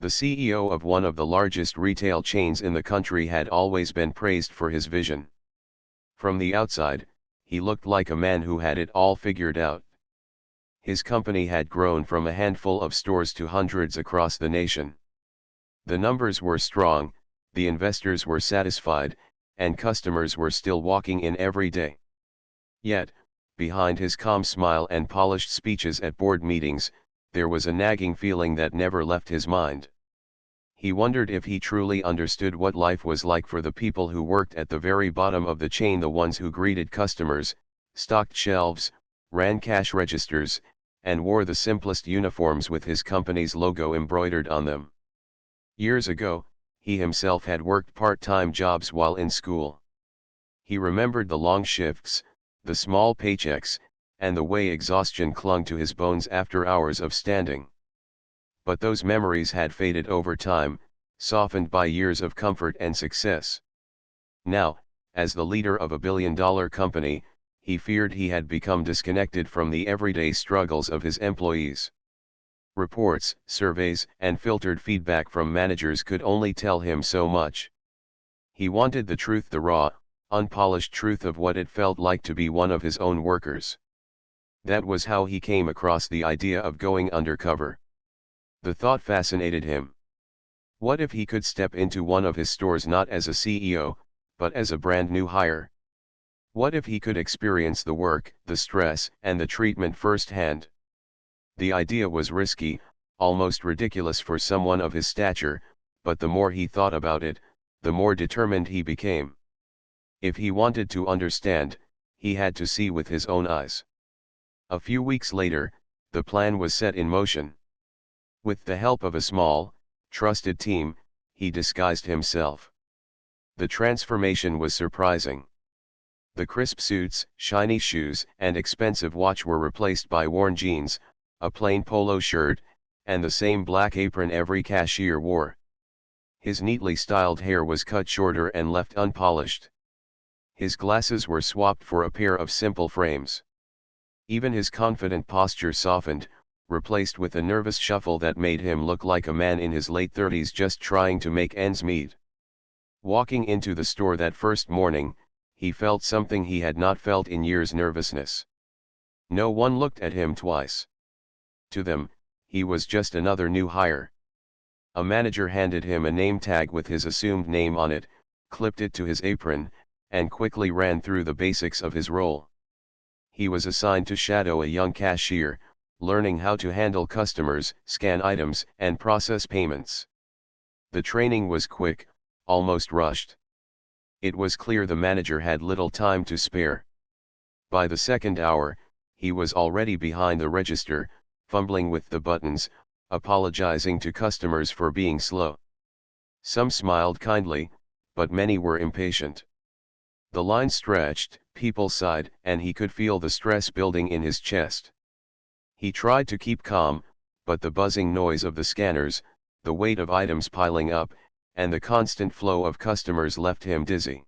The CEO of one of the largest retail chains in the country had always been praised for his vision. From the outside, he looked like a man who had it all figured out. His company had grown from a handful of stores to hundreds across the nation. The numbers were strong, the investors were satisfied, and customers were still walking in every day. Yet, behind his calm smile and polished speeches at board meetings, there was a nagging feeling that never left his mind. He wondered if he truly understood what life was like for the people who worked at the very bottom of the chain, the ones who greeted customers, stocked shelves, ran cash registers, and wore the simplest uniforms with his company's logo embroidered on them. Years ago, he himself had worked part-time jobs while in school. He remembered the long shifts, the small paychecks, and the way exhaustion clung to his bones after hours of standing. But those memories had faded over time, softened by years of comfort and success. Now, as the leader of a billion-dollar company, he feared he had become disconnected from the everyday struggles of his employees. Reports, surveys, and filtered feedback from managers could only tell him so much. He wanted the truth, the raw, unpolished truth of what it felt like to be one of his own workers. That was how he came across the idea of going undercover. The thought fascinated him. What if he could step into one of his stores not as a CEO, but as a brand new hire? What if he could experience the work, the stress, and the treatment firsthand? The idea was risky, almost ridiculous for someone of his stature, but the more he thought about it, the more determined he became. If he wanted to understand, he had to see with his own eyes. A few weeks later, the plan was set in motion. With the help of a small, trusted team, he disguised himself. The transformation was surprising. The crisp suits, shiny shoes, and expensive watch were replaced by worn jeans, a plain polo shirt, and the same black apron every cashier wore. His neatly styled hair was cut shorter and left unpolished. His glasses were swapped for a pair of simple frames. Even his confident posture softened, replaced with a nervous shuffle that made him look like a man in his late 30s just trying to make ends meet. Walking into the store that first morning, he felt something he had not felt in years: nervousness. No one looked at him twice. To them, he was just another new hire. A manager handed him a name tag with his assumed name on it, clipped it to his apron, and quickly ran through the basics of his role. He was assigned to shadow a young cashier, learning how to handle customers, scan items, and process payments. The training was quick, almost rushed. It was clear the manager had little time to spare. By the second hour, he was already behind the register, fumbling with the buttons, apologizing to customers for being slow. Some smiled kindly, but many were impatient. The line stretched, people sighed, and he could feel the stress building in his chest. He tried to keep calm, but the buzzing noise of the scanners, the weight of items piling up, and the constant flow of customers left him dizzy.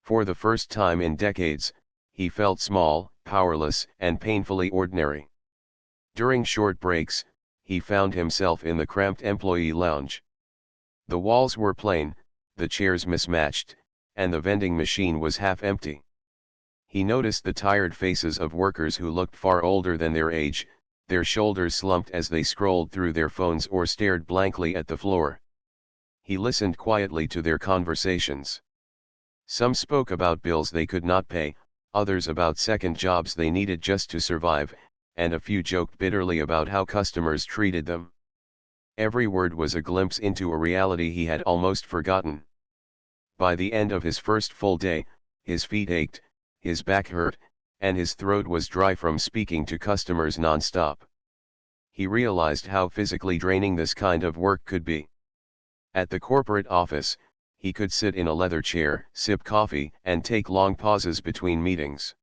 For the first time in decades, he felt small, powerless, and painfully ordinary. During short breaks, he found himself in the cramped employee lounge. The walls were plain, the chairs mismatched, and the vending machine was half empty. He noticed the tired faces of workers who looked far older than their age, their shoulders slumped as they scrolled through their phones or stared blankly at the floor. He listened quietly to their conversations. Some spoke about bills they could not pay, others about second jobs they needed just to survive, and a few joked bitterly about how customers treated them. Every word was a glimpse into a reality he had almost forgotten. By the end of his first full day, his feet ached, his back hurt, and his throat was dry from speaking to customers non-stop. He realized how physically draining this kind of work could be. At the corporate office, he could sit in a leather chair, sip coffee, and take long pauses between meetings.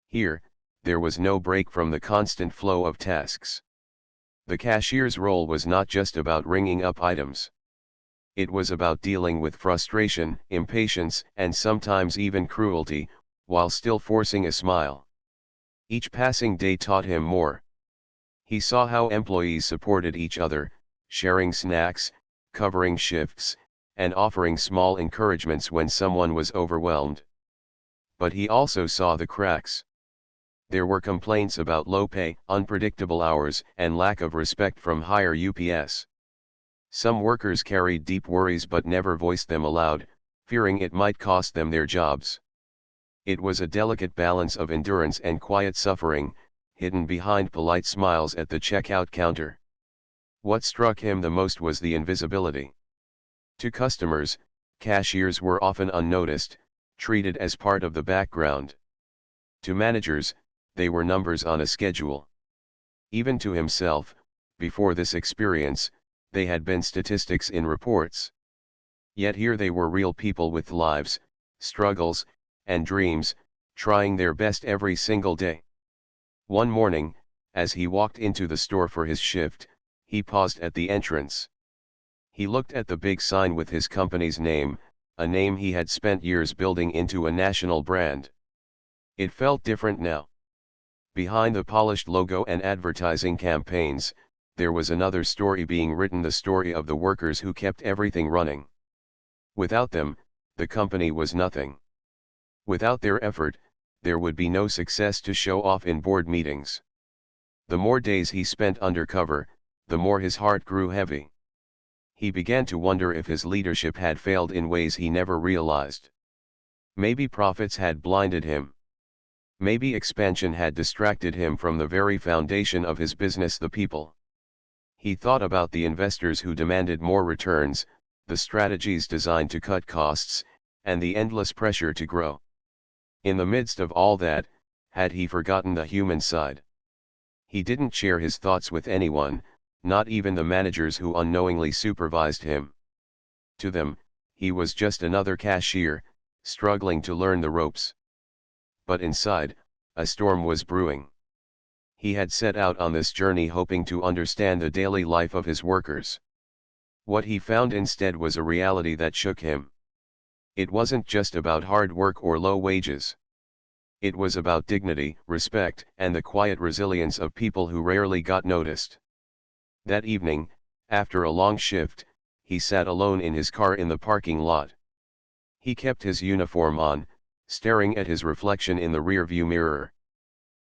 Here, there was no break from the constant flow of tasks. The cashier's role was not just about ringing up items. It was about dealing with frustration, impatience, and sometimes even cruelty, while still forcing a smile. Each passing day taught him more. He saw how employees supported each other, sharing snacks, covering shifts, and offering small encouragements when someone was overwhelmed. But he also saw the cracks. There were complaints about low pay, unpredictable hours, and lack of respect from higher UPS. Some workers carried deep worries but never voiced them aloud, fearing it might cost them their jobs. It was a delicate balance of endurance and quiet suffering, hidden behind polite smiles at the checkout counter. What struck him the most was the invisibility. To customers, cashiers were often unnoticed, treated as part of the background. To managers, they were numbers on a schedule. Even to himself, before this experience, they had been statistics in reports. Yet here they were, real people with lives, struggles, and dreams, trying their best every single day. One morning, as he walked into the store for his shift, he paused at the entrance. He looked at the big sign with his company's name, a name he had spent years building into a national brand. It felt different now. Behind the polished logo and advertising campaigns, there was another story being written, the story of the workers who kept everything running. Without them, the company was nothing. Without their effort, there would be no success to show off in board meetings. The more days he spent undercover, the more his heart grew heavy. He began to wonder if his leadership had failed in ways he never realized. Maybe profits had blinded him. Maybe expansion had distracted him from the very foundation of his business, the people. He thought about the investors who demanded more returns, the strategies designed to cut costs, and the endless pressure to grow. In the midst of all that, had he forgotten the human side? He didn't share his thoughts with anyone, not even the managers who unknowingly supervised him. To them, he was just another cashier, struggling to learn the ropes. But inside, a storm was brewing. He had set out on this journey hoping to understand the daily life of his workers. What he found instead was a reality that shook him. It wasn't just about hard work or low wages. It was about dignity, respect, and the quiet resilience of people who rarely got noticed. That evening, after a long shift, he sat alone in his car in the parking lot. He kept his uniform on, staring at his reflection in the rearview mirror.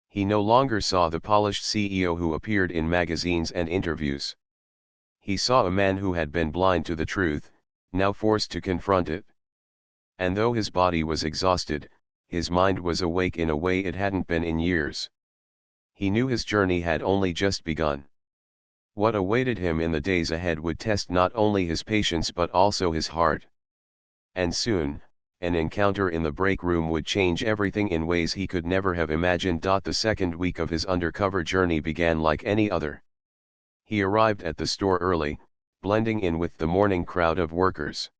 He no longer saw the polished CEO who appeared in magazines and interviews. He saw a man who had been blind to the truth, now forced to confront it. And though his body was exhausted, his mind was awake in a way it hadn't been in years. He knew his journey had only just begun. What awaited him in the days ahead would test not only his patience but also his heart. And soon, an encounter in the break room would change everything in ways he could never have imagined. The second week of his undercover journey began like any other. He arrived at the store early, blending in with the morning crowd of workers.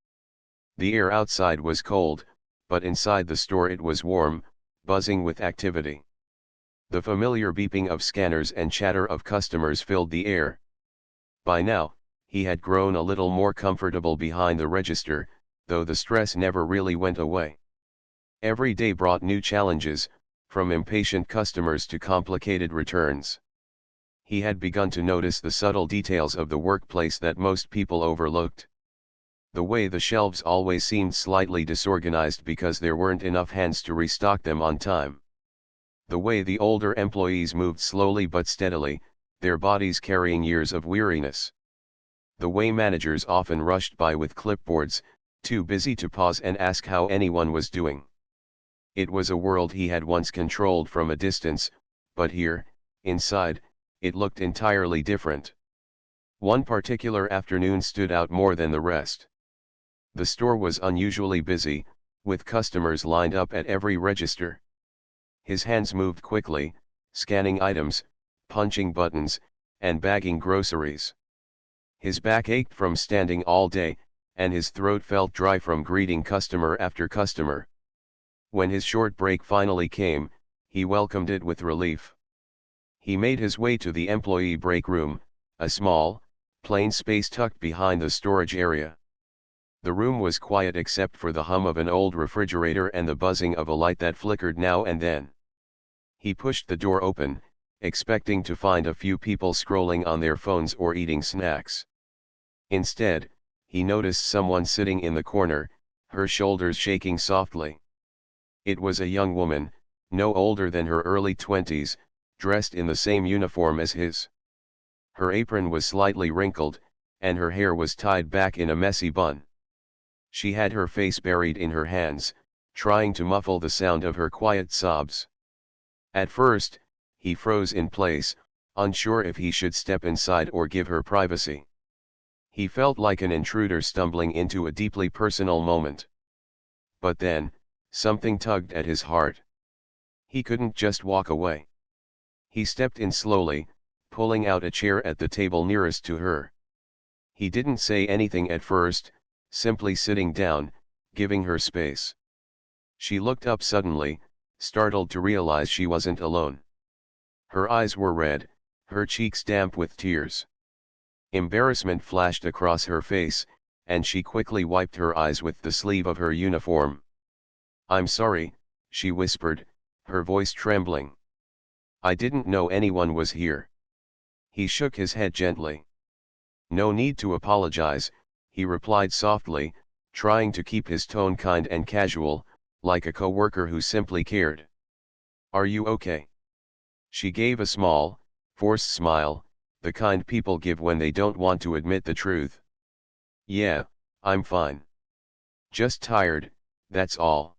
The air outside was cold, but inside the store it was warm, buzzing with activity. The familiar beeping of scanners and chatter of customers filled the air. By now, he had grown a little more comfortable behind the register, though the stress never really went away. Every day brought new challenges, from impatient customers to complicated returns. He had begun to notice the subtle details of the workplace that most people overlooked. The way the shelves always seemed slightly disorganized because there weren't enough hands to restock them on time. The way the older employees moved slowly but steadily, their bodies carrying years of weariness. The way managers often rushed by with clipboards, too busy to pause and ask how anyone was doing. It was a world he had once controlled from a distance, but here, inside, it looked entirely different. One particular afternoon stood out more than the rest. The store was unusually busy, with customers lined up at every register. His hands moved quickly, scanning items, punching buttons, and bagging groceries. His back ached from standing all day, and his throat felt dry from greeting customer after customer. When his short break finally came, he welcomed it with relief. He made his way to the employee break room, a small, plain space tucked behind the storage area. The room was quiet except for the hum of an old refrigerator and the buzzing of a light that flickered now and then. He pushed the door open, expecting to find a few people scrolling on their phones or eating snacks. Instead, he noticed someone sitting in the corner, her shoulders shaking softly. It was a young woman, no older than her early 20s, dressed in the same uniform as his. Her apron was slightly wrinkled, and her hair was tied back in a messy bun. She had her face buried in her hands, trying to muffle the sound of her quiet sobs. At first, he froze in place, unsure if he should step inside or give her privacy. He felt like an intruder stumbling into a deeply personal moment. But then, something tugged at his heart. He couldn't just walk away. He stepped in slowly, pulling out a chair at the table nearest to her. He didn't say anything at first, simply sitting down, giving her space. She looked up suddenly, startled to realize she wasn't alone. Her eyes were red, her cheeks damp with tears. Embarrassment flashed across her face, and she quickly wiped her eyes with the sleeve of her uniform. "I'm sorry," she whispered, her voice trembling. "I didn't know anyone was here." He shook his head gently. "No need to apologize," he replied softly, trying to keep his tone kind and casual, like a coworker who simply cared. "Are you okay?" She gave a small, forced smile, the kind people give when they don't want to admit the truth. "Yeah, I'm fine. Just tired, that's all."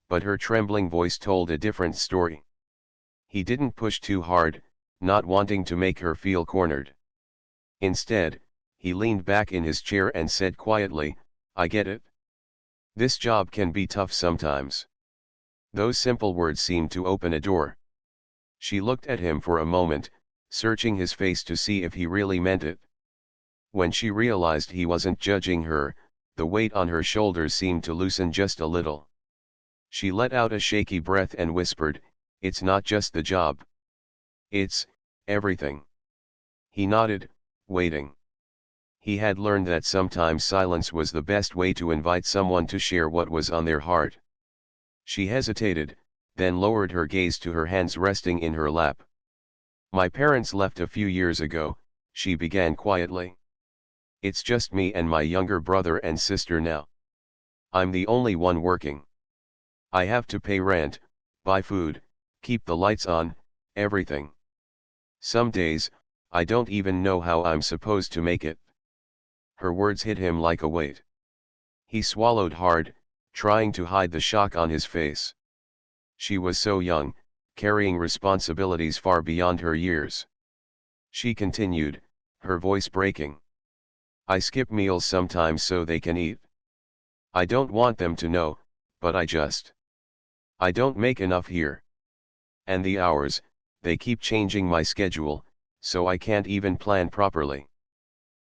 But her trembling voice told a different story. He didn't push too hard, not wanting to make her feel cornered. Instead, he leaned back in his chair and said quietly, "I get it. This job can be tough sometimes." Those simple words seemed to open a door. She looked at him for a moment, searching his face to see if he really meant it. When she realized he wasn't judging her, the weight on her shoulders seemed to loosen just a little. She let out a shaky breath and whispered, "It's not just the job. It's everything." He nodded, waiting. He had learned that sometimes silence was the best way to invite someone to share what was on their heart. She hesitated, then lowered her gaze to her hands resting in her lap. "My parents left a few years ago," she began quietly. "It's just me and my younger brother and sister now. I'm the only one working. I have to pay rent, buy food, keep the lights on, everything. Some days, I don't even know how I'm supposed to make it." Her words hit him like a weight. He swallowed hard, trying to hide the shock on his face. She was so young, carrying responsibilities far beyond her years. She continued, her voice breaking. "I skip meals sometimes so they can eat. I don't want them to know, but I don't make enough here. And the hours, they keep changing my schedule, so I can't even plan properly.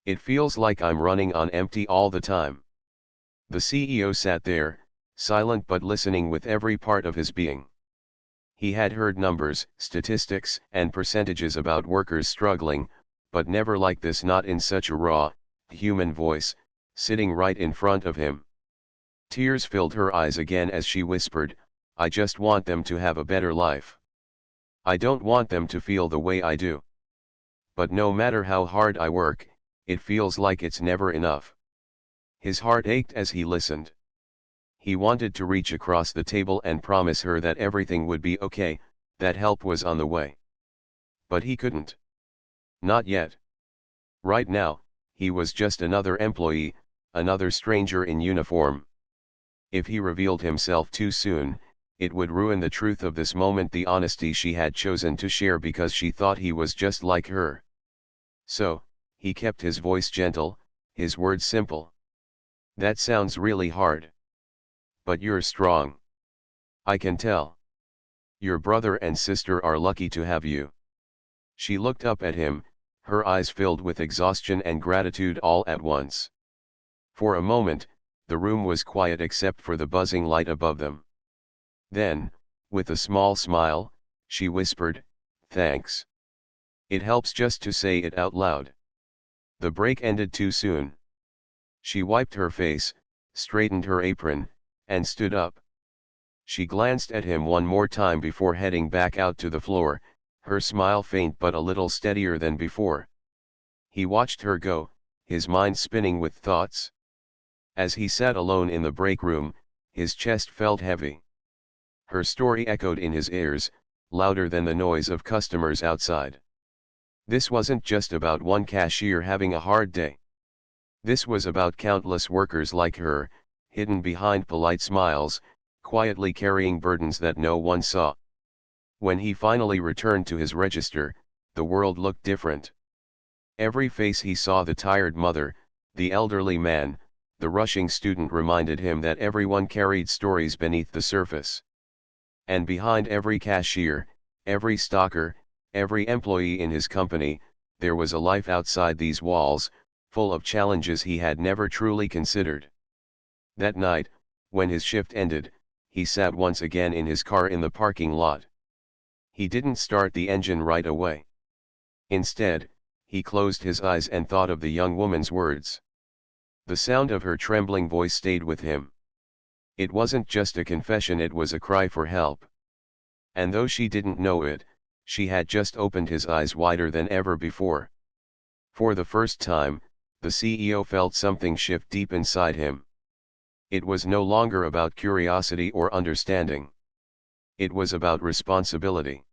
It feels like I'm running on empty all the time." The CEO sat there, silent but listening with every part of his being. He had heard numbers, statistics, and percentages about workers struggling, but never like this, not in such a raw, human voice, sitting right in front of him. Tears filled her eyes again as she whispered, "I just want them to have a better life. I don't want them to feel the way I do. But no matter how hard I work, it feels like it's never enough." His heart ached as he listened. He wanted to reach across the table and promise her that everything would be okay, that help was on the way. But he couldn't. Not yet. Right now, he was just another employee, another stranger in uniform. If he revealed himself too soon, it would ruin the truth of this moment, the honesty she had chosen to share because she thought he was just like her. So, he kept his voice gentle, his words simple. "That sounds really hard. But you're strong. I can tell. Your brother and sister are lucky to have you." She looked up at him, her eyes filled with exhaustion and gratitude all at once. For a moment, the room was quiet except for the buzzing light above them. Then, with a small smile, she whispered, "Thanks. It helps just to say it out loud." The break ended too soon. She wiped her face, straightened her apron, and stood up. She glanced at him one more time before heading back out to the floor, her smile faint but a little steadier than before. He watched her go, his mind spinning with thoughts. As he sat alone in the break room, his chest felt heavy. Her story echoed in his ears, louder than the noise of customers outside. This wasn't just about one cashier having a hard day. This was about countless workers like her, hidden behind polite smiles, quietly carrying burdens that no one saw. When he finally returned to his register, the world looked different. Every face he saw, the tired mother, the elderly man, the rushing student, reminded him that everyone carried stories beneath the surface. And behind every cashier, every stocker, every employee in his company, there was a life outside these walls, full of challenges he had never truly considered. That night, when his shift ended, he sat once again in his car in the parking lot. He didn't start the engine right away. Instead, he closed his eyes and thought of the young woman's words. The sound of her trembling voice stayed with him. It wasn't just a confession, it was a cry for help. And though she didn't know it, she had just opened his eyes wider than ever before. For the first time, the CEO felt something shift deep inside him. It was no longer about curiosity or understanding. It was about responsibility.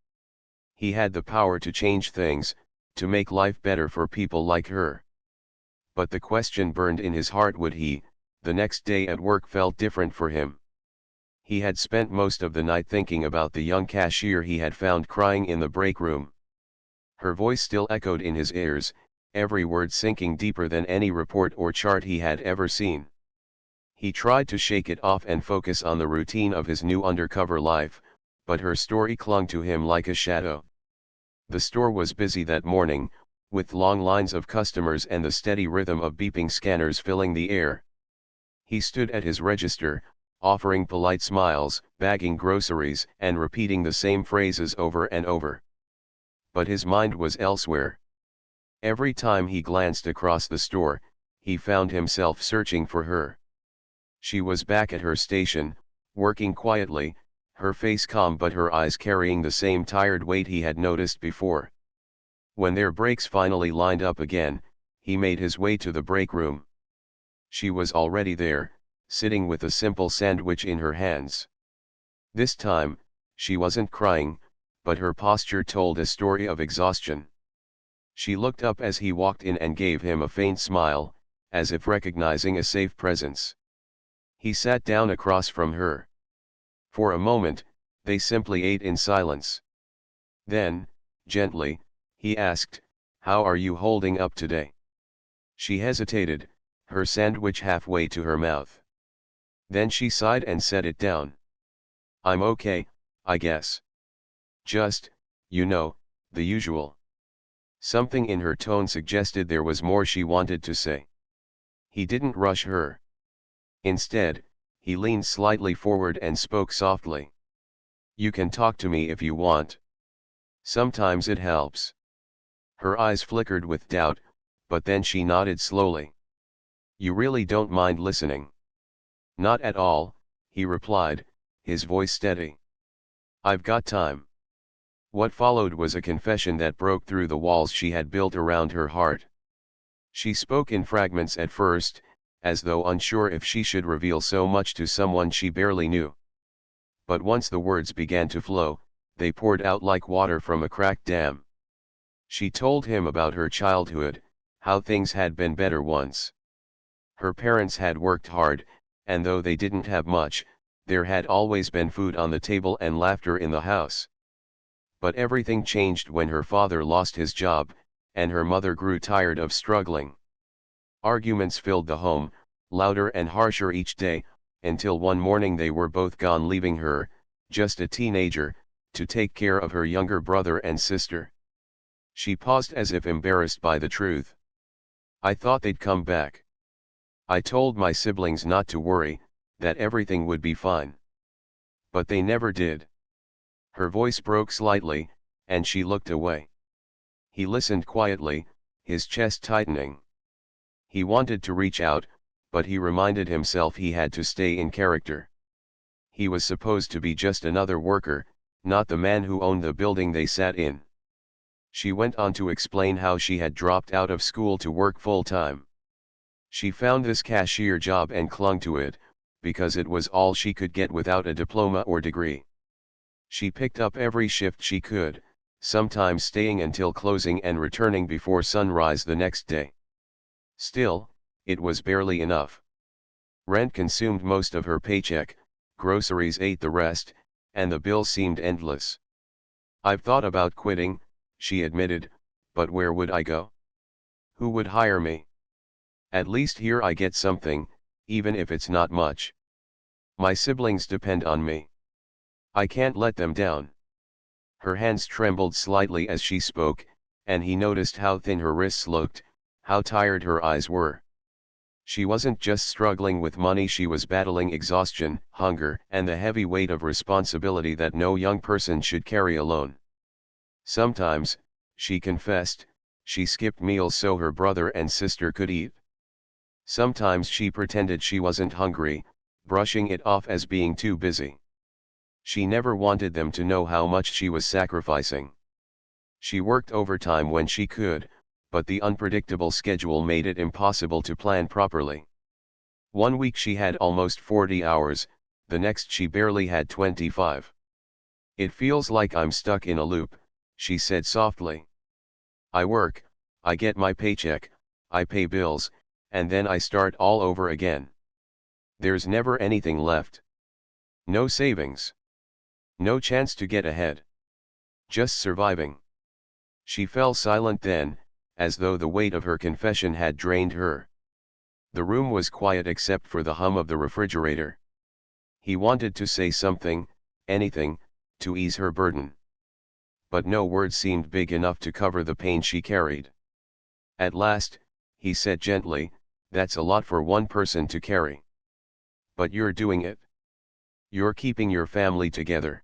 He had the power to change things, to make life better for people like her. But the question burned in his heart: would he? The next day at work felt different for him. He had spent most of the night thinking about the young cashier he had found crying in the break room. Her voice still echoed in his ears, every word sinking deeper than any report or chart he had ever seen. He tried to shake it off and focus on the routine of his new undercover life, but her story clung to him like a shadow. The store was busy that morning, with long lines of customers and the steady rhythm of beeping scanners filling the air. He stood at his register, offering polite smiles, bagging groceries, and repeating the same phrases over and over. But his mind was elsewhere. Every time he glanced across the store, he found himself searching for her. She was back at her station, working quietly, her face calm but her eyes carrying the same tired weight he had noticed before. When their breaks finally lined up again, he made his way to the break room. She was already there, sitting with a simple sandwich in her hands. This time, she wasn't crying, but her posture told a story of exhaustion. She looked up as he walked in and gave him a faint smile, as if recognizing a safe presence. He sat down across from her. For a moment, they simply ate in silence. Then, gently, he asked, "How are you holding up today?" She hesitated, her sandwich halfway to her mouth. Then she sighed and set it down. "I'm okay, I guess. Just, the usual." Something in her tone suggested there was more she wanted to say. He didn't rush her. Instead, he leaned slightly forward and spoke softly. "You can talk to me if you want. Sometimes it helps." Her eyes flickered with doubt, but then she nodded slowly. "You really don't mind listening?" "Not at all," he replied, his voice steady. "I've got time." What followed was a confession that broke through the walls she had built around her heart. She spoke in fragments at first, as though unsure if she should reveal so much to someone she barely knew. But once the words began to flow, they poured out like water from a cracked dam. She told him about her childhood, how things had been better once. Her parents had worked hard, and though they didn't have much, there had always been food on the table and laughter in the house. But everything changed when her father lost his job, and her mother grew tired of struggling. Arguments filled the home, louder and harsher each day, until one morning they were both gone, leaving her, just a teenager, to take care of her younger brother and sister. She paused as if embarrassed by the truth. "I thought they'd come back. I told my siblings not to worry, that everything would be fine. But they never did." Her voice broke slightly, and she looked away. He listened quietly, his chest tightening. He wanted to reach out, but he reminded himself he had to stay in character. He was supposed to be just another worker, not the man who owned the building they sat in. She went on to explain how she had dropped out of school to work full-time. She found this cashier job and clung to it, because it was all she could get without a diploma or degree. She picked up every shift she could, sometimes staying until closing and returning before sunrise the next day. Still, it was barely enough. Rent consumed most of her paycheck, groceries ate the rest, and the bill seemed endless. "I've thought about quitting," she admitted, "but where would I go? Who would hire me? At least here I get something, even if it's not much. My siblings depend on me. I can't let them down." Her hands trembled slightly as she spoke, and he noticed how thin her wrists looked, how tired her eyes were. She wasn't just struggling with money, she was battling exhaustion, hunger, and the heavy weight of responsibility that no young person should carry alone. Sometimes, she confessed, she skipped meals so her brother and sister could eat. Sometimes she pretended she wasn't hungry, brushing it off as being too busy. She never wanted them to know how much she was sacrificing. She worked overtime when she could, but the unpredictable schedule made it impossible to plan properly. One week she had almost 40 hours, the next she barely had 25. "It feels like I'm stuck in a loop," she said softly. "I work, I get my paycheck, I pay bills, and then I start all over again. There's never anything left. No savings. No chance to get ahead. Just surviving." She fell silent then, as though the weight of her confession had drained her. The room was quiet except for the hum of the refrigerator. He wanted to say something, anything, to ease her burden. But no word seemed big enough to cover the pain she carried. At last, he said gently, "That's a lot for one person to carry. But you're doing it. You're keeping your family together.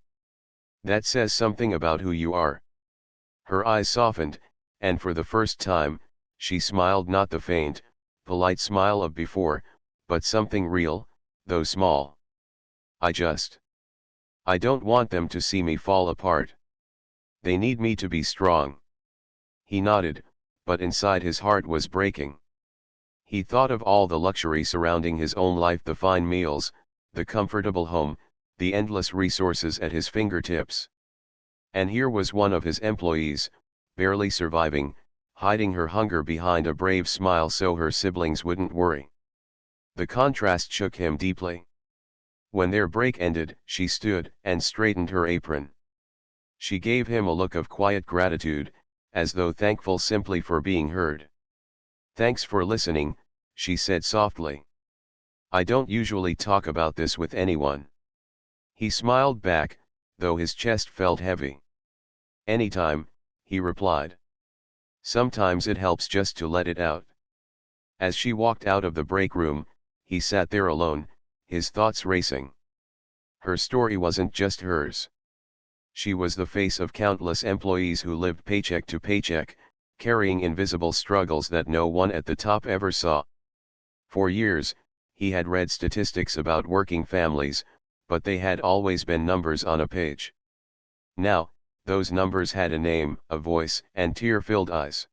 That says something about who you are." Her eyes softened, and for the first time, she smiled, not the faint, polite smile of before, but something real, though small. I don't want them to see me fall apart. They need me to be strong." He nodded, but inside his heart was breaking. He thought of all the luxury surrounding his own life, the fine meals, the comfortable home, the endless resources at his fingertips. And here was one of his employees, barely surviving, hiding her hunger behind a brave smile so her siblings wouldn't worry. The contrast shook him deeply. When their break ended, she stood and straightened her apron. She gave him a look of quiet gratitude, as though thankful simply for being heard. "Thanks for listening," she said softly. "I don't usually talk about this with anyone." He smiled back, though his chest felt heavy. "Anytime," he replied. "Sometimes it helps just to let it out." As she walked out of the break room, he sat there alone, his thoughts racing. Her story wasn't just hers. She was the face of countless employees who lived paycheck to paycheck, carrying invisible struggles that no one at the top ever saw. For years, he had read statistics about working families, but they had always been numbers on a page. Now, those numbers had a name, a voice, and tear-filled eyes.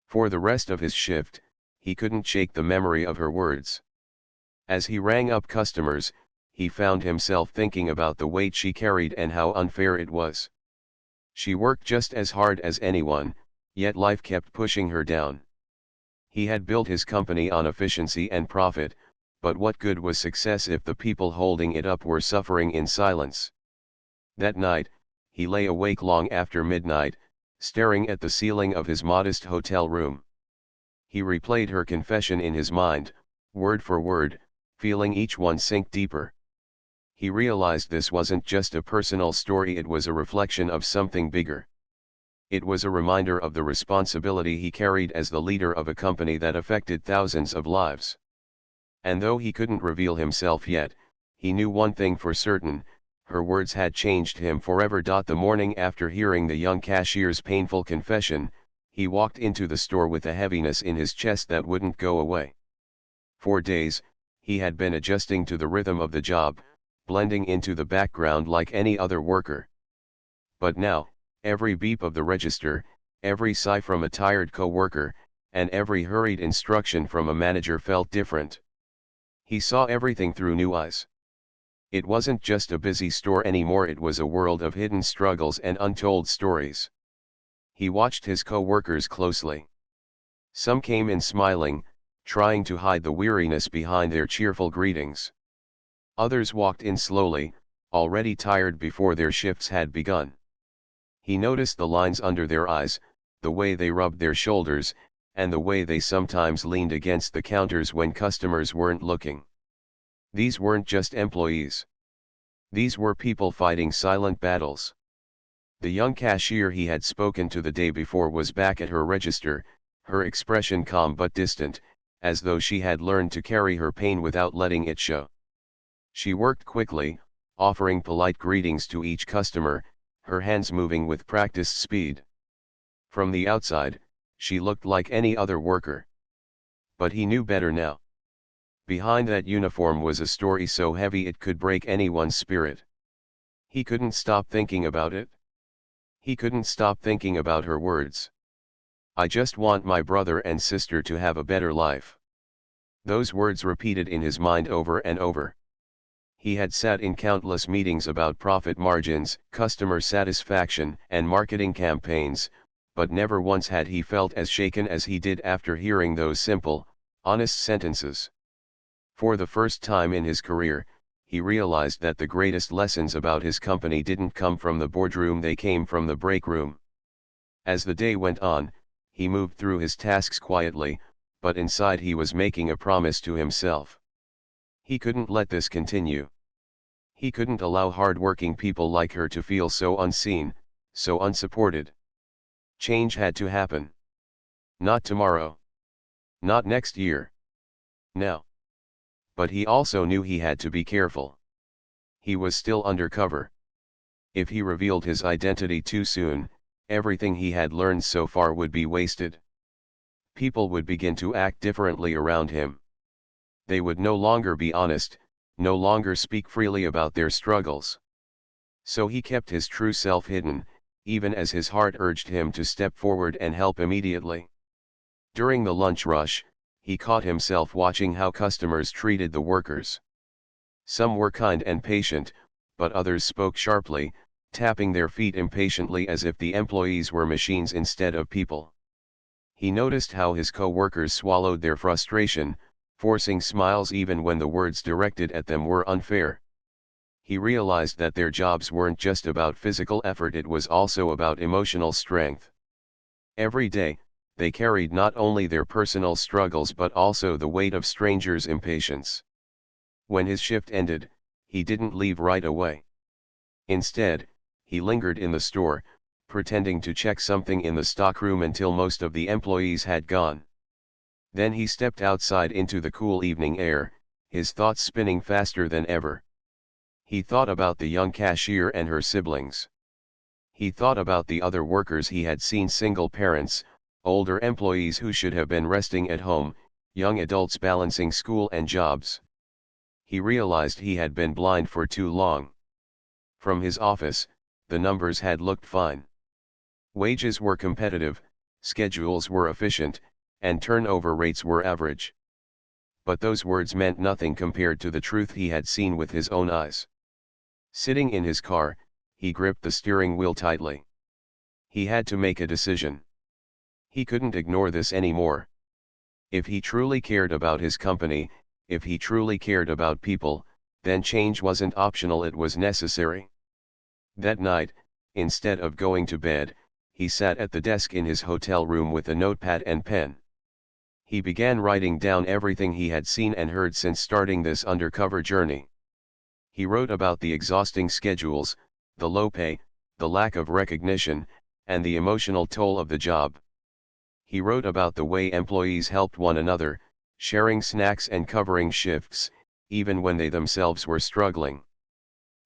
For the rest of his shift, he couldn't shake the memory of her words. As he rang up customers, he found himself thinking about the weight she carried and how unfair it was. She worked just as hard as anyone, yet life kept pushing her down. He had built his company on efficiency and profit, but what good was success if the people holding it up were suffering in silence? That night, he lay awake long after midnight, staring at the ceiling of his modest hotel room. He replayed her confession in his mind, word for word, feeling each one sink deeper. He realized this wasn't just a personal story, it was a reflection of something bigger. It was a reminder of the responsibility he carried as the leader of a company that affected thousands of lives. And though he couldn't reveal himself yet, he knew one thing for certain: her words had changed him forever. The morning after hearing the young cashier's painful confession, he walked into the store with a heaviness in his chest that wouldn't go away. For days, he had been adjusting to the rhythm of the job, blending into the background like any other worker. But now, every beep of the register, every sigh from a tired co-worker, and every hurried instruction from a manager felt different. He saw everything through new eyes. It wasn't just a busy store anymore, it was a world of hidden struggles and untold stories. He watched his co-workers closely. Some came in smiling, trying to hide the weariness behind their cheerful greetings. Others walked in slowly, already tired before their shifts had begun. He noticed the lines under their eyes, the way they rubbed their shoulders, and the way they sometimes leaned against the counters when customers weren't looking. These weren't just employees. These were people fighting silent battles. The young cashier he had spoken to the day before was back at her register, her expression calm but distant, as though she had learned to carry her pain without letting it show. She worked quickly, offering polite greetings to each customer, her hands moving with practiced speed. From the outside, she looked like any other worker. But he knew better now. Behind that uniform was a story so heavy it could break anyone's spirit. He couldn't stop thinking about it. He couldn't stop thinking about her words. "I just want my brother and sister to have a better life." Those words repeated in his mind over and over. He had sat in countless meetings about profit margins, customer satisfaction, and marketing campaigns, but never once had he felt as shaken as he did after hearing those simple, honest sentences. For the first time in his career, he realized that the greatest lessons about his company didn't come from the boardroom, they came from the break room. As the day went on, he moved through his tasks quietly, but inside he was making a promise to himself. He couldn't let this continue. He couldn't allow hard-working people like her to feel so unseen, so unsupported. Change had to happen. Not tomorrow. Not next year. Now. But he also knew he had to be careful. He was still undercover. If he revealed his identity too soon, everything he had learned so far would be wasted. People would begin to act differently around him. They would no longer be honest, no longer speak freely about their struggles. So he kept his true self hidden, even as his heart urged him to step forward and help immediately. During the lunch rush, he caught himself watching how customers treated the workers. Some were kind and patient, but others spoke sharply, tapping their feet impatiently as if the employees were machines instead of people. He noticed how his co-workers swallowed their frustration, forcing smiles even when the words directed at them were unfair. He realized that their jobs weren't just about physical effort, it was also about emotional strength. Every day, they carried not only their personal struggles but also the weight of strangers' impatience. When his shift ended, he didn't leave right away. Instead, he lingered in the store, pretending to check something in the stockroom until most of the employees had gone. Then he stepped outside into the cool evening air, his thoughts spinning faster than ever. He thought about the young cashier and her siblings. He thought about the other workers he had seen, single parents, older employees who should have been resting at home, young adults balancing school and jobs. He realized he had been blind for too long. From his office, the numbers had looked fine. Wages were competitive, schedules were efficient, and turnover rates were average. But those words meant nothing compared to the truth he had seen with his own eyes. Sitting in his car, he gripped the steering wheel tightly. He had to make a decision. He couldn't ignore this anymore. If he truly cared about his company, if he truly cared about people, then change wasn't optional, it was necessary. That night, instead of going to bed, he sat at the desk in his hotel room with a notepad and pen. He began writing down everything he had seen and heard since starting this undercover journey. He wrote about the exhausting schedules, the low pay, the lack of recognition, and the emotional toll of the job. He wrote about the way employees helped one another, sharing snacks and covering shifts, even when they themselves were struggling.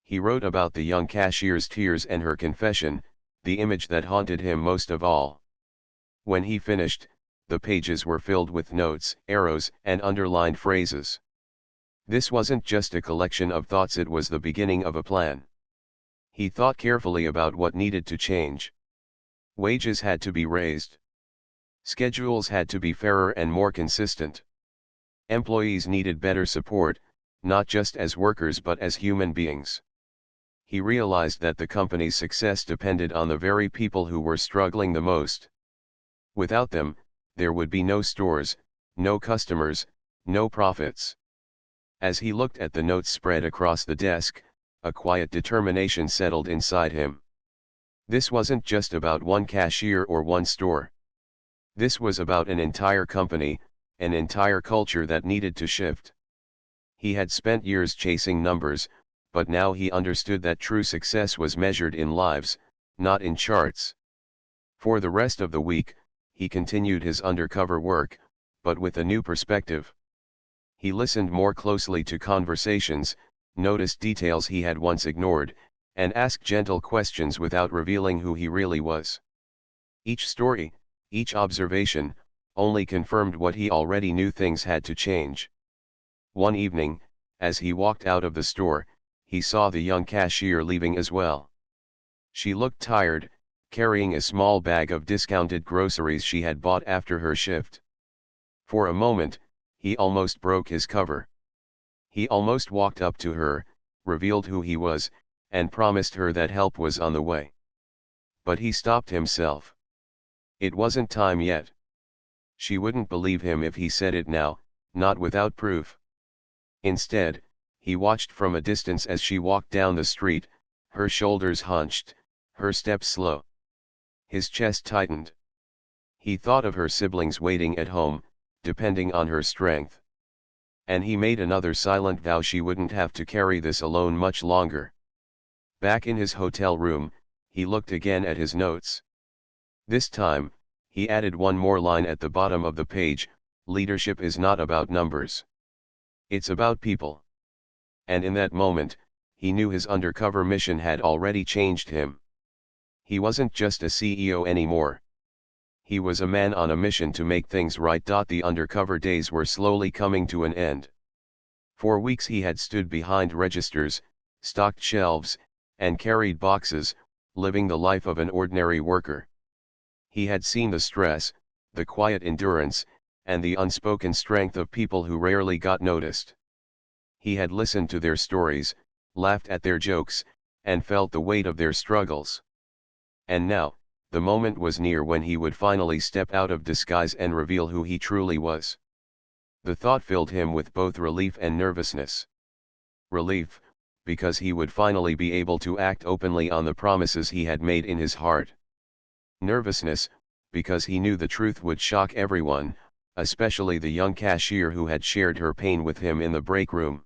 He wrote about the young cashier's tears and her confession, the image that haunted him most of all. When he finished, the pages were filled with notes, arrows, and underlined phrases. This wasn't just a collection of thoughts, it was the beginning of a plan. He thought carefully about what needed to change. Wages had to be raised. Schedules had to be fairer and more consistent. Employees needed better support, not just as workers but as human beings. He realized that the company's success depended on the very people who were struggling the most. Without them, there would be no stores, no customers, no profits. As he looked at the notes spread across the desk, a quiet determination settled inside him. This wasn't just about one cashier or one store. This was about an entire company, an entire culture that needed to shift. He had spent years chasing numbers, but now he understood that true success was measured in lives, not in charts. For the rest of the week, he continued his undercover work, but with a new perspective. He listened more closely to conversations, noticed details he had once ignored, and asked gentle questions without revealing who he really was. Each story, each observation, only confirmed what he already knew: things had to change. One evening, as he walked out of the store, he saw the young cashier leaving as well. She looked tired, carrying a small bag of discounted groceries she had bought after her shift. For a moment, he almost broke his cover. He almost walked up to her, revealed who he was, and promised her that help was on the way. But he stopped himself. It wasn't time yet. She wouldn't believe him if he said it now, not without proof. Instead, he watched from a distance as she walked down the street, her shoulders hunched, her steps slow. His chest tightened. He thought of her siblings waiting at home, depending on her strength. And he made another silent vow she wouldn't have to carry this alone much longer. Back in his hotel room, he looked again at his notes. This time, he added one more line at the bottom of the page: leadership is not about numbers. It's about people. And in that moment, he knew his undercover mission had already changed him. He wasn't just a CEO anymore. He was a man on a mission to make things right. The undercover days were slowly coming to an end. For weeks he had stood behind registers, stocked shelves, and carried boxes, living the life of an ordinary worker. He had seen the stress, the quiet endurance, and the unspoken strength of people who rarely got noticed. He had listened to their stories, laughed at their jokes, and felt the weight of their struggles. And now, the moment was near when he would finally step out of disguise and reveal who he truly was. The thought filled him with both relief and nervousness. Relief, because he would finally be able to act openly on the promises he had made in his heart. Nervousness, because he knew the truth would shock everyone, especially the young cashier who had shared her pain with him in the break room.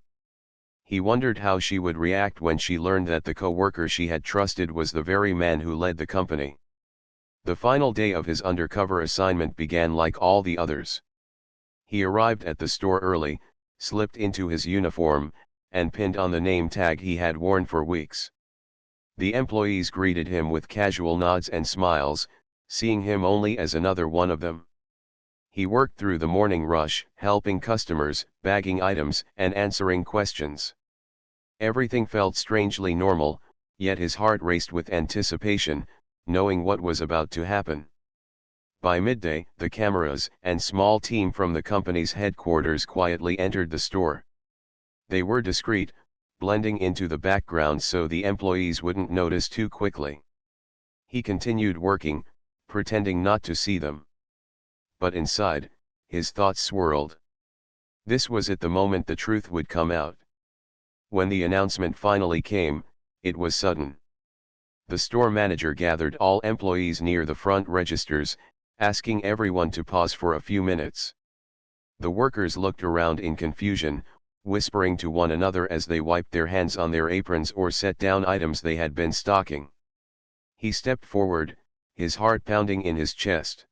He wondered how she would react when she learned that the co-worker she had trusted was the very man who led the company. The final day of his undercover assignment began like all the others. He arrived at the store early, slipped into his uniform, and pinned on the name tag he had worn for weeks. The employees greeted him with casual nods and smiles, seeing him only as another one of them. He worked through the morning rush, helping customers, bagging items, and answering questions. Everything felt strangely normal, yet his heart raced with anticipation, knowing what was about to happen. By midday, the cameras and small team from the company's headquarters quietly entered the store. They were discreet, blending into the background so the employees wouldn't notice too quickly. He continued working, pretending not to see them. But inside, his thoughts swirled. This was it, the moment the truth would come out. When the announcement finally came, it was sudden. The store manager gathered all employees near the front registers, asking everyone to pause for a few minutes. The workers looked around in confusion, whispering to one another as they wiped their hands on their aprons or set down items they had been stocking. He stepped forward, his heart pounding in his chest.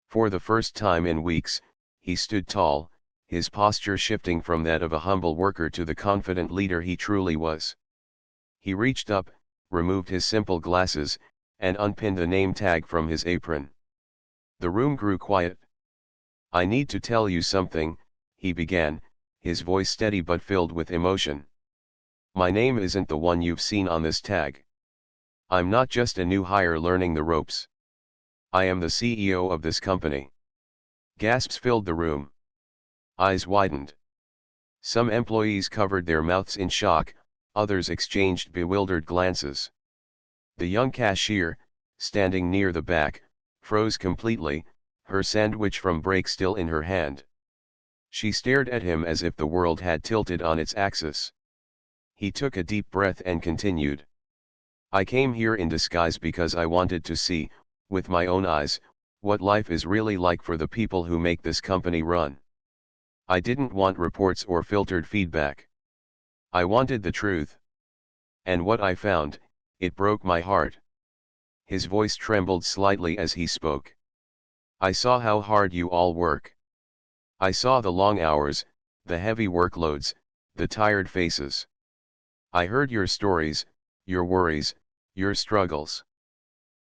For the first time in weeks, he stood tall, his posture shifting from that of a humble worker to the confident leader he truly was. He reached up, removed his simple glasses, and unpinned the name tag from his apron. The room grew quiet. "I need to tell you something," he began, his voice steady but filled with emotion. "My name isn't the one you've seen on this tag. I'm not just a new hire learning the ropes. I am the CEO of this company. Gasps filled the room. Eyes widened. Some employees covered their mouths in shock, others exchanged bewildered glances. The young cashier, standing near the back, froze completely, her sandwich from break still in her hand. She stared at him as if the world had tilted on its axis. He took a deep breath and continued. I came here in disguise because I wanted to see, with my own eyes, what life is really like for the people who make this company run. I didn't want reports or filtered feedback. I wanted the truth. And what I found, it broke my heart. His voice trembled slightly as he spoke. I saw how hard you all work. I saw the long hours, the heavy workloads, the tired faces. I heard your stories, your worries, your struggles.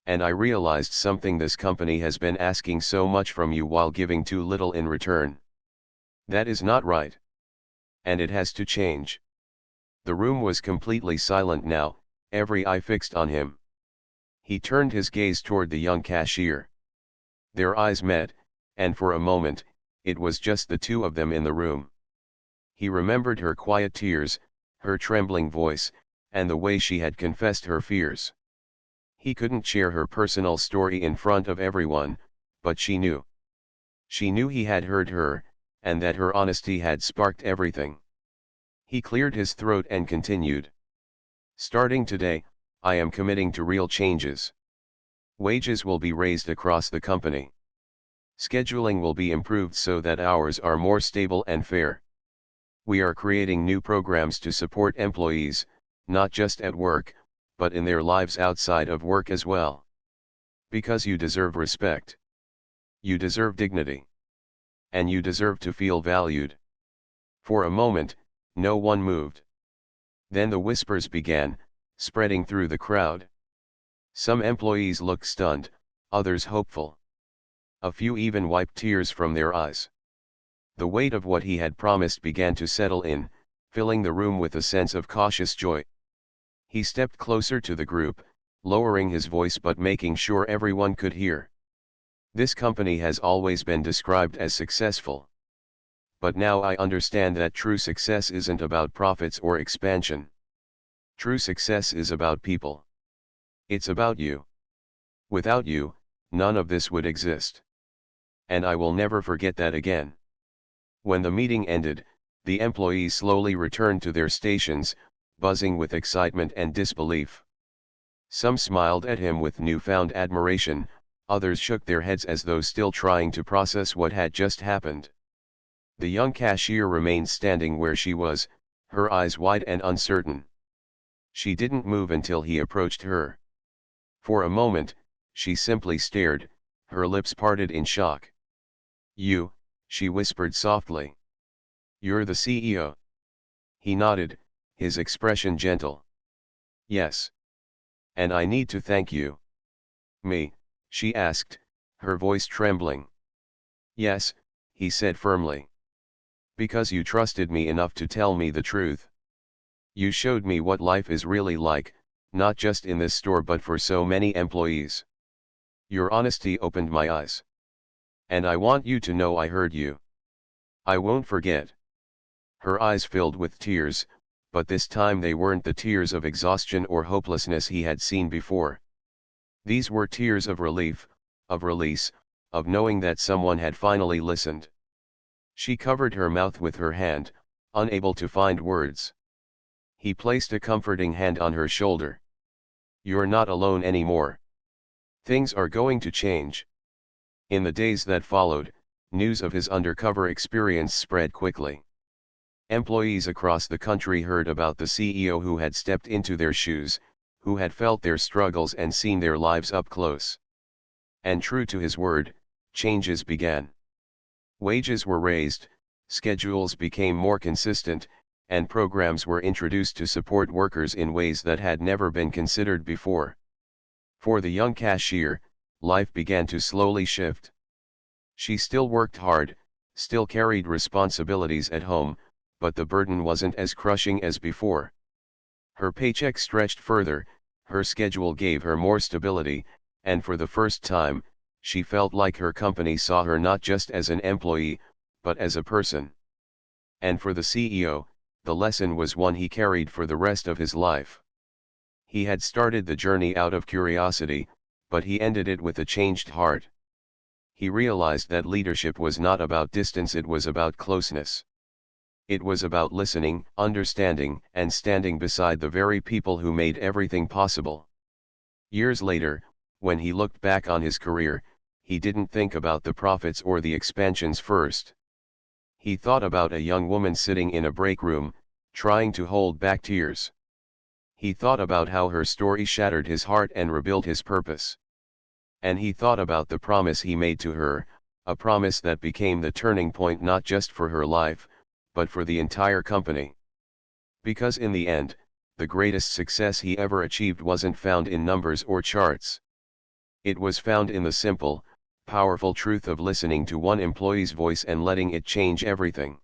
And I realized something: this company has been asking so much from you while giving too little in return. That is not right. And it has to change. The room was completely silent now, every eye fixed on him. He turned his gaze toward the young cashier. Their eyes met, and for a moment, it was just the two of them in the room. He remembered her quiet tears, her trembling voice, and the way she had confessed her fears. He couldn't share her personal story in front of everyone, but she knew. She knew he had heard her, and that her honesty had sparked everything. He cleared his throat and continued. Starting today, I am committing to real changes. Wages will be raised across the company. Scheduling will be improved so that hours are more stable and fair. We are creating new programs to support employees, not just at work, but in their lives outside of work as well. Because you deserve respect. You deserve dignity. And you deserve to feel valued. For a moment, no one moved. Then the whispers began, spreading through the crowd. Some employees looked stunned, others hopeful. A few even wiped tears from their eyes. The weight of what he had promised began to settle in, filling the room with a sense of cautious joy. He stepped closer to the group, lowering his voice but making sure everyone could hear. This company has always been described as successful. But now I understand that true success isn't about profits or expansion. True success is about people. It's about you. Without you, none of this would exist. And I will never forget that again. When the meeting ended, the employees slowly returned to their stations, buzzing with excitement and disbelief. Some smiled at him with newfound admiration, others shook their heads as though still trying to process what had just happened. The young cashier remained standing where she was, her eyes wide and uncertain. She didn't move until he approached her. For a moment, she simply stared, her lips parted in shock. You, she whispered softly. You're the CEO. He nodded, his expression gentle. Yes. And I need to thank you. Me, she asked, her voice trembling. Yes, he said firmly. Because you trusted me enough to tell me the truth. You showed me what life is really like, not just in this store but for so many employees. Your honesty opened my eyes. And I want you to know I heard you. I won't forget. Her eyes filled with tears, but this time they weren't the tears of exhaustion or hopelessness he had seen before. These were tears of relief, of release, of knowing that someone had finally listened. She covered her mouth with her hand, unable to find words. He placed a comforting hand on her shoulder. You're not alone anymore. Things are going to change. In the days that followed, news of his undercover experience spread quickly. Employees across the country heard about the CEO who had stepped into their shoes, who had felt their struggles and seen their lives up close. And true to his word, changes began. Wages were raised, schedules became more consistent, and programs were introduced to support workers in ways that had never been considered before. For the young cashier, life began to slowly shift. She still worked hard, still carried responsibilities at home, but the burden wasn't as crushing as before. Her paycheck stretched further, her schedule gave her more stability, and for the first time, she felt like her company saw her not just as an employee, but as a person. And for the CEO, the lesson was one he carried for the rest of his life. He had started the journey out of curiosity, but he ended it with a changed heart. He realized that leadership was not about distance, it was about closeness. It was about listening, understanding, and standing beside the very people who made everything possible. Years later, when he looked back on his career, he didn't think about the profits or the expansions first. He thought about a young woman sitting in a break room, trying to hold back tears. He thought about how her story shattered his heart and rebuilt his purpose. And he thought about the promise he made to her, a promise that became the turning point not just for her life, but for the entire company. Because in the end, the greatest success he ever achieved wasn't found in numbers or charts. It was found in the simple, powerful truth of listening to one employee's voice and letting it change everything.